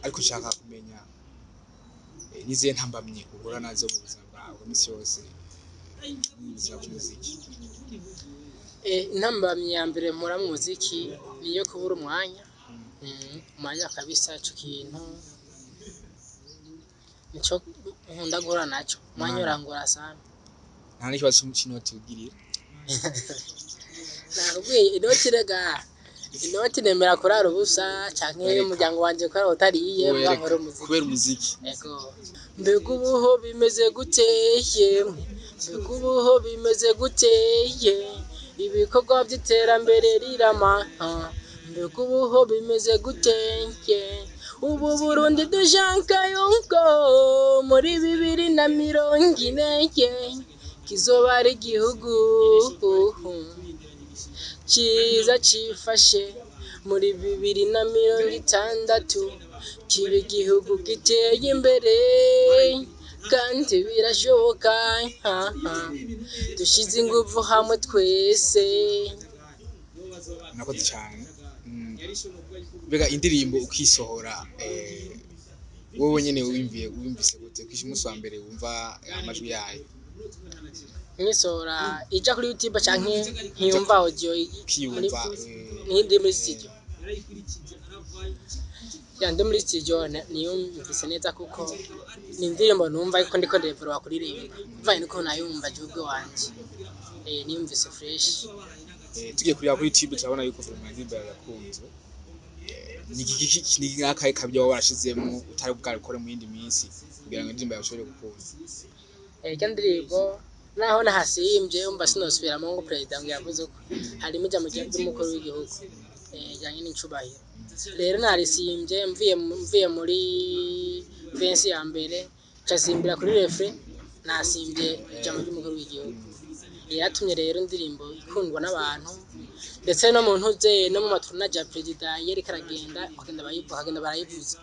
ariko nshaka kumenya nizihe ntambamye uhura nazo mu buzima bwawe misi yose n'ubuzima bw'umuziki. Intambamye ya mbere mpura mu muziki niyo kubura umwanya. Umwanya kabisa ico kintu nico nkunda guhura naco, umwanya urangora sana. Nta n'ikibazo c'inoti ugirira? Nakubwiye inoti nemera kurara ubusa canke umuryango wanje ko utariye bankora umuziki kubera umuziki. Ego mbega ubuho bimeze guteye, mbega ubuho bimeze guteye, ibikorwa by'iterambere rirama, mbega ubuho bimeze guteye, ubu Burundi dushaka yuko muri 2040 kizoba ari igihugu ciza cifashe, muri 2060 kiba igihugu giteye imbere kandi birashoboka dushize inguvu hamwe twese. Nakoze cyane. Mbega indirimbo ukisohora wowe nyene wumvise gute kwisha umunsi wa mbere wumva amajwi yayo? Nkisohora ija kuri YouTube canke nkiyumva audio Kiyumva nkindi muri studio. Yandi muri studio niyumvise neza kuko ni indirimbo numva ariko ndiko ndevura kuririmba mvaye niko nayumva jubwe wanje niyumvise fresh. Tugiye kurira kuri YouTube turabona yuko indirimbo yakunzwe. Ni ngakaye kabyo warashizemo utari bwarikore mu yindi minsi kugira ngo indirimbo yashobore gukunda. Ndirimbo naho nahasimbye umva sinosubiramo ngo president ngo yavuze ko harimo ijambo ry'umukuru w'igihugu yanye n'incubahiro. Rero narisimbye mvuye muri fence ya mbere casimbira kuri refrain nasimbye ijambo ry'umukuru w'igihugu. Yatumye rero indirimbo ikundwa n'abantu ndetse no mu ntuze no mu maturuna ja president yeri karagenda bakagenda barayivuza.